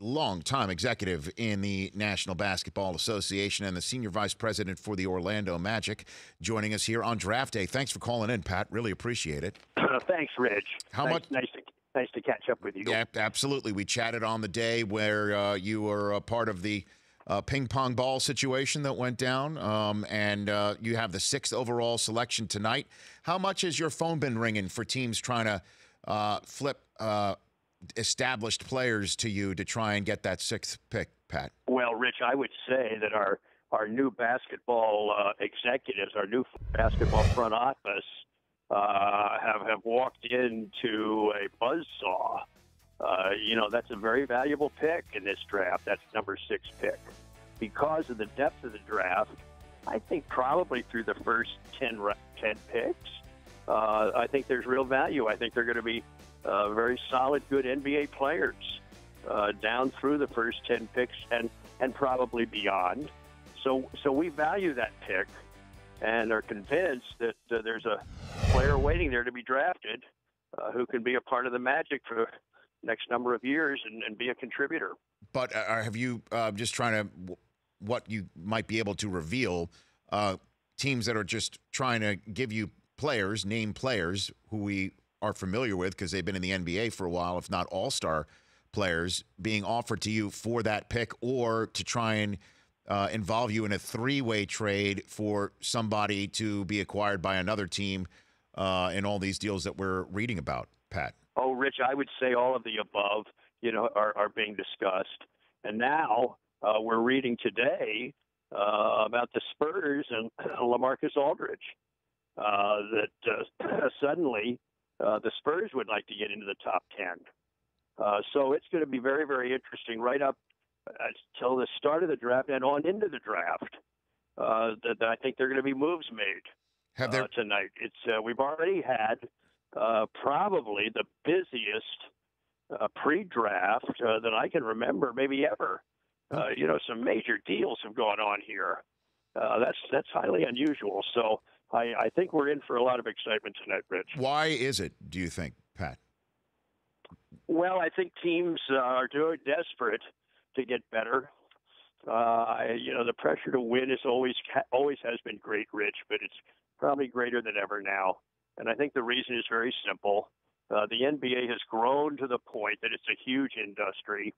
longtime executive in the National Basketball Association and the senior vice president for the Orlando Magic, joining us here on Draft Day. Thanks for calling in, Pat. Really appreciate it. Thanks, Rich. Nice to catch up with you. Yeah, absolutely. We chatted on the day where you were a part of the ping pong ball situation that went down, and you have the 6th overall selection tonight. How much has your phone been ringing for teams trying to flip established players to you to try and get that 6th pick, Pat? Well, Rich, I would say that our new basketball executives, our new basketball front office, have walked into a buzzsaw. That's a very valuable pick in this draft. That's number 6 pick. Because of the depth of the draft, I think probably through the first 10 picks, I think there's real value. I think they're going to be very solid, good NBA players down through the first 10 picks and probably beyond. So we value that pick and are convinced that there's a player waiting there to be drafted who can be a part of the Magic for the next number of years and be a contributor. But have you, just trying to, what you might be able to reveal, teams that are just trying to give you players, name players who we are familiar with because they've been in the NBA for a while, if not all-star players, being offered to you for that pick, or to try and involve you in a 3-way trade for somebody to be acquired by another team in all these deals that we're reading about, Pat? Oh, Rich, I would say all of the above, are being discussed. And now we're reading today about the Spurs and LaMarcus Aldridge, that suddenly the Spurs would like to get into the top 10. So it's going to be very, very interesting right up till the start of the draft and on into the draft. That I think there are going to be moves made tonight. We've already had probably the busiest pre-draft that I can remember, maybe ever. Some major deals have gone on here. That's highly unusual. So I think we're in for a lot of excitement tonight, Rich. Why is it, do you think, Pat? Well, I think teams are doing desperate to get better. The pressure to win is always has been great, Rich, but it's probably greater than ever now. And I think the reason is very simple. The NBA has grown to the point that it's a huge industry.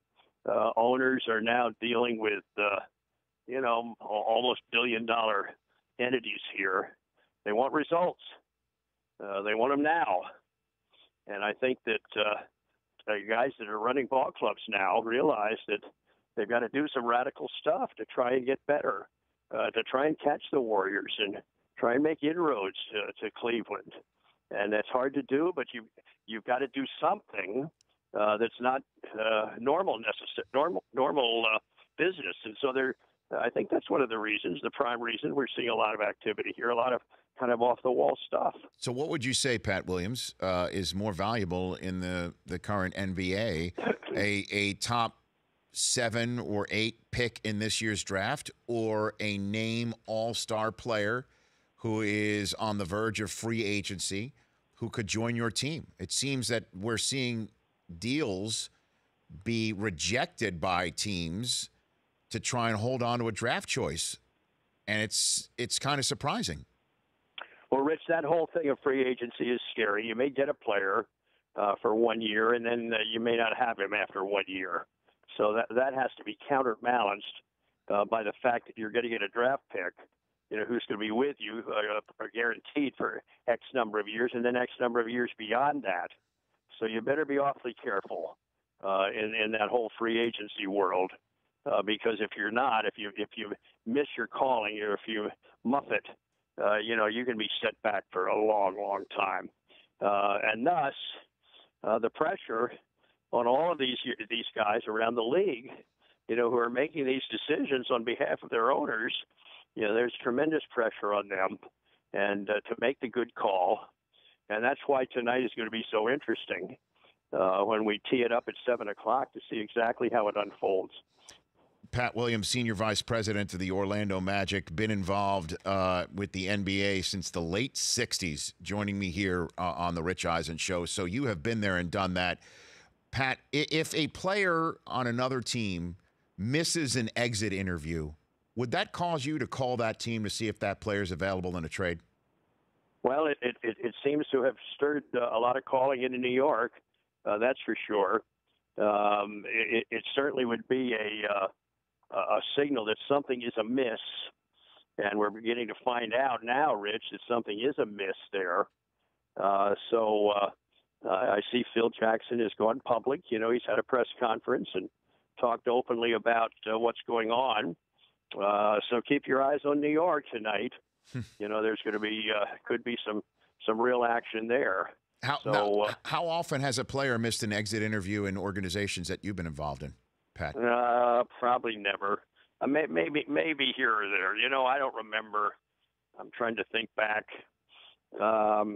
Owners are now dealing with, almost billion-dollar entities here. They want results. They want them now. And I think that the guys that are running ball clubs now realize that they've got to do some radical stuff to try and get better, to try and catch the Warriors and try and make inroads to Cleveland. And that's hard to do, but you've got to do something that's not normal business. And so I think that's one of the reasons, the prime reason we're seeing a lot of activity here, a lot of kind of off-the-wall stuff. So what would you say, Pat Williams, is more valuable in the current NBA, a top 7 or 8 pick in this year's draft, or a name all-star player who is on the verge of free agency who could join your team? It seems that we're seeing deals be rejected by teams to try and hold on to a draft choice, and it's kind of surprising. Well, Rich, that whole thing of free agency is scary. You may get a player for 1 year, and then you may not have him after 1 year. So that has to be counterbalanced by the fact that you're going to get a draft pick, who's going to be with you, are guaranteed for X number of years, and then X number of years beyond that. So you better be awfully careful in that whole free agency world, because if you're not, if you miss your calling, or if you muff it, you can be set back for a long, long time. And thus, the pressure on all of these guys around the league, who are making these decisions on behalf of their owners, there's tremendous pressure on them and to make the good call. And that's why tonight is going to be so interesting when we tee it up at 7 o'clock to see exactly how it unfolds. Pat Williams, Senior Vice President of the Orlando Magic, been involved with the NBA since the late 60s, joining me here on the Rich Eisen Show. So you have been there and done that. Pat, if a player on another team misses an exit interview, would that cause you to call that team to see if that player is available in a trade? Well, it seems to have stirred a lot of calling into New York. That's for sure. It certainly would be a signal that something is amiss, and we're beginning to find out now, Rich, that something is amiss there. So I see Phil Jackson has gone public. You know, he's had a press conference and talked openly about what's going on. So keep your eyes on New York tonight. You know, there's going to be could be some real action there. How often has a player missed an exit interview in organizations that you've been involved in, Pat? Probably never. Maybe here or there. You know, I don't remember. I'm trying to think back. I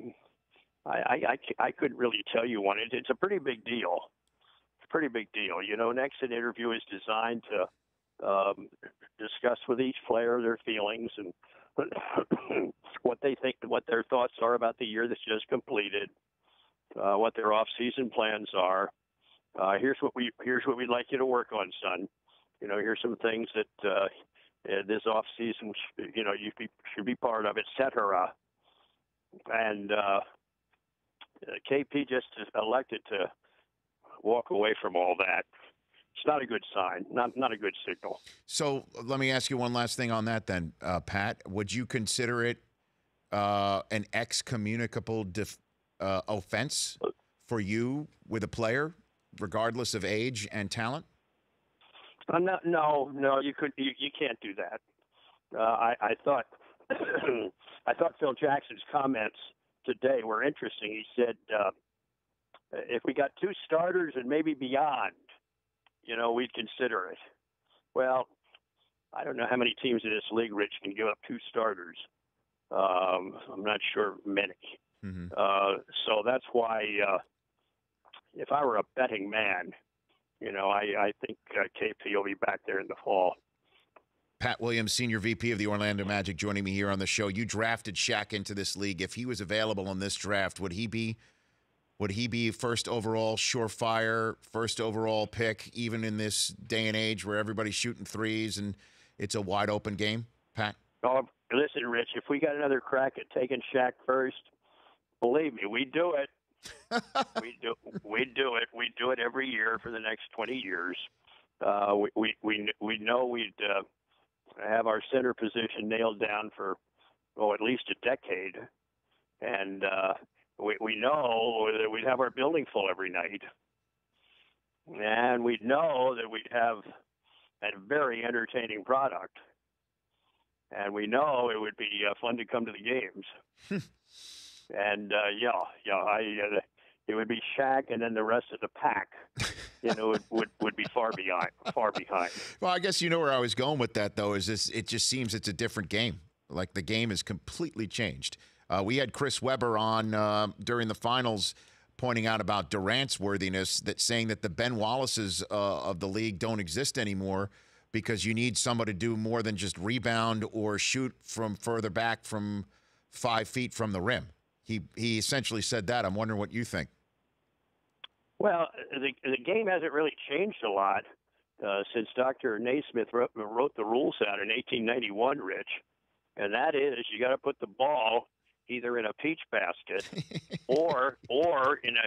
couldn't really tell you one. It's a pretty big deal. It's a pretty big deal. You know, an exit interview is designed to discuss with each player their feelings and what they think, what their thoughts are about the year that's just completed, what their off-season plans are. Here's what we'd like you to work on, son. You know, here's some things that this off-season, you know, you should be part of, etc. And KP just elected to walk away from all that. It's not a good sign, not a good signal. So let me ask you one last thing on that then, Pat. Would you consider it an excommunicable offense for you with a player, regardless of age and talent? No, you can't do that. I thought Phil Jackson's comments today were interesting. He said, if we got 2 starters and maybe beyond, you know, we'd consider it. Well, I don't know how many teams in this league, Rich, can give up 2 starters. I'm not sure many. Mm-hmm. So that's why if I were a betting man, you know, I think KP will be back there in the fall. Pat Williams, Senior VP of the Orlando Magic, joining me here on the show. You drafted Shaq into this league. If he was available in this draft, would he be first overall, surefire, first overall pick, even in this day and age where everybody's shooting threes and it's a wide open game, Pat? Oh, listen, Rich, if we got another crack at taking Shaq first, believe me, we'd do it. We'd do it. We'd do it every year for the next 20 years. We know we'd have our center position nailed down for at least a decade, and we know that we'd have our building full every night, and we'd know that we'd have a very entertaining product, and we know it would be fun to come to the games. And it would be Shaq, and then the rest of the pack, you know, would be far behind. Well, I guess you know where I was going with that, though. Is this? It just seems it's a different game. Like the game is completely changed. We had Chris Webber on during the finals, pointing out about Durant's worthiness, saying that the Ben Wallaces of the league don't exist anymore because you need somebody to do more than just rebound or shoot from further back from 5 feet from the rim. He essentially said that. I'm wondering what you think. Well, the game hasn't really changed a lot since Dr. Naismith wrote the rules out in 1891, Rich. And that is, you got to put the ball either in a peach basket or in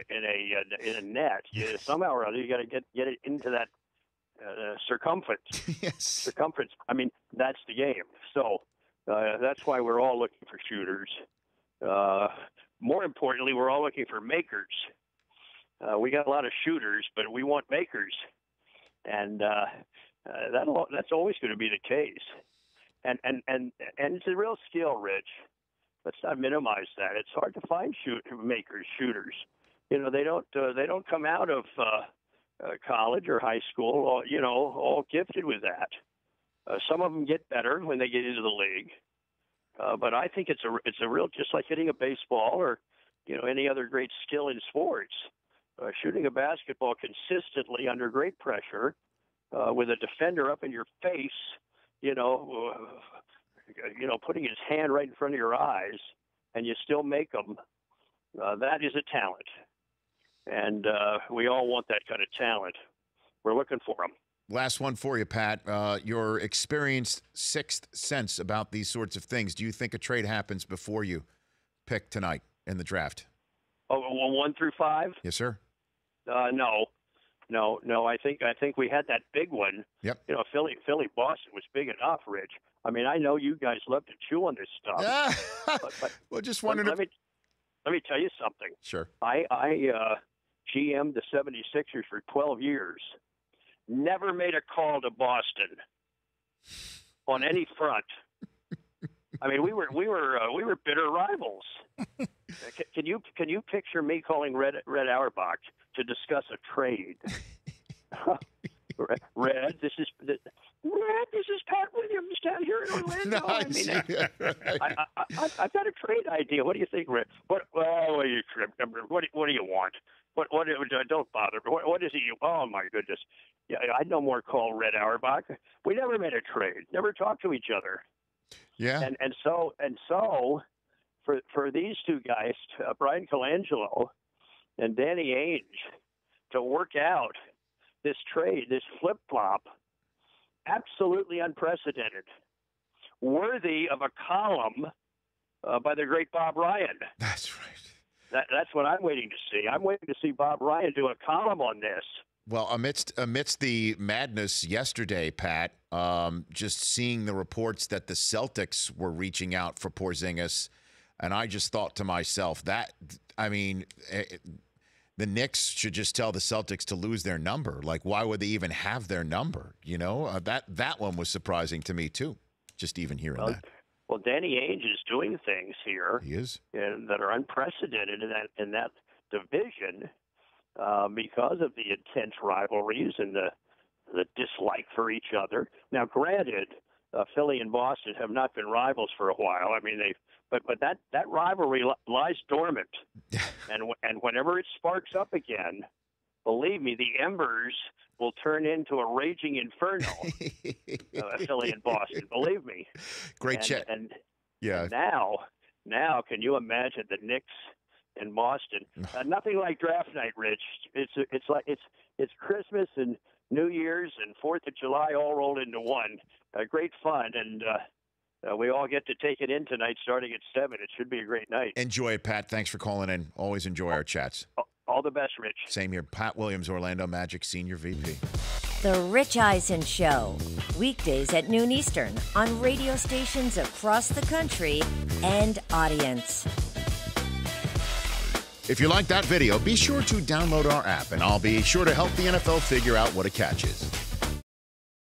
a net. Somehow or other, you got to get it into that circumference. Yes. Circumference. I mean, that's the game. So that's why we're all looking for shooters. More importantly, we're all looking for makers. We got a lot of shooters, but we want makers, and that's always going to be the case. And it's a real skill, Rich. Let's not minimize that. It's hard to find shooters. You know, they don't come out of college or high school, all gifted with that. Some of them get better when they get into the league. But I think it's a real, just like hitting a baseball or, any other great skill in sports. Shooting a basketball consistently under great pressure with a defender up in your face, putting his hand right in front of your eyes, and you still make them. That is a talent. and we all want that kind of talent. We're looking for them. Last one for you, Pat. Your experienced sixth sense about these sorts of things. Do you think a trade happens before you pick tonight in the draft? Oh, 1 through 5? Yes, sir. No. I think we had that big one. Yep. You know, Philly Boston was big enough, Rich. I mean, I know you guys love to chew on this stuff. Well, just wondering. Let me tell you something. Sure. I GM'd the 76ers for 12 years. Never made a call to Boston on any front. I mean, we were bitter rivals. Can you picture me calling Red Auerbach to discuss a trade? Red, this is Pat Williams down here in Orlando. Nice. I've got a trade idea. What do you think, Red? What do you want? What don't bother. What is it? Oh my goodness. Yeah, I'd no more call Red Auerbach. We never made a trade. Never talked to each other. Yeah. And so for these two guys, Brian Colangelo and Danny Ainge, to work out this trade, this flip-flop, absolutely unprecedented, worthy of a column by the great Bob Ryan. That's right. That's what I'm waiting to see. I'm waiting to see Bob Ryan do a column on this. Well, amidst the madness yesterday, Pat, just seeing the reports that the Celtics were reaching out for Porzingis, and I just thought to myself that, I mean, the Knicks should just tell the Celtics to lose their number. Like, why would they even have their number? You know, that one was surprising to me too. Just even hearing that. Well, Danny Ainge is doing things here. He is. That are unprecedented in that division because of the intense rivalries and the dislike for each other. Now, granted, Philly and Boston have not been rivals for a while. I mean, but that rivalry lies dormant, and whenever it sparks up again, believe me, the embers will turn into a raging inferno. Philly and Boston, believe me. Great chat. And yeah. Now, can you imagine the Knicks in Boston? Nothing like draft night, Rich. It's Christmas and New Year's and 4th of July all rolled into one. Great fun, and we all get to take it in tonight starting at 7. It should be a great night. Enjoy it, Pat. Thanks for calling in. Always enjoy our chats. All the best, Rich. Same here. Pat Williams, Orlando Magic Senior VP. The Rich Eisen Show, weekdays at noon Eastern on radio stations across the country and audience. If you like that video, be sure to download our app, and I'll be sure to help the NFL figure out what a catch is.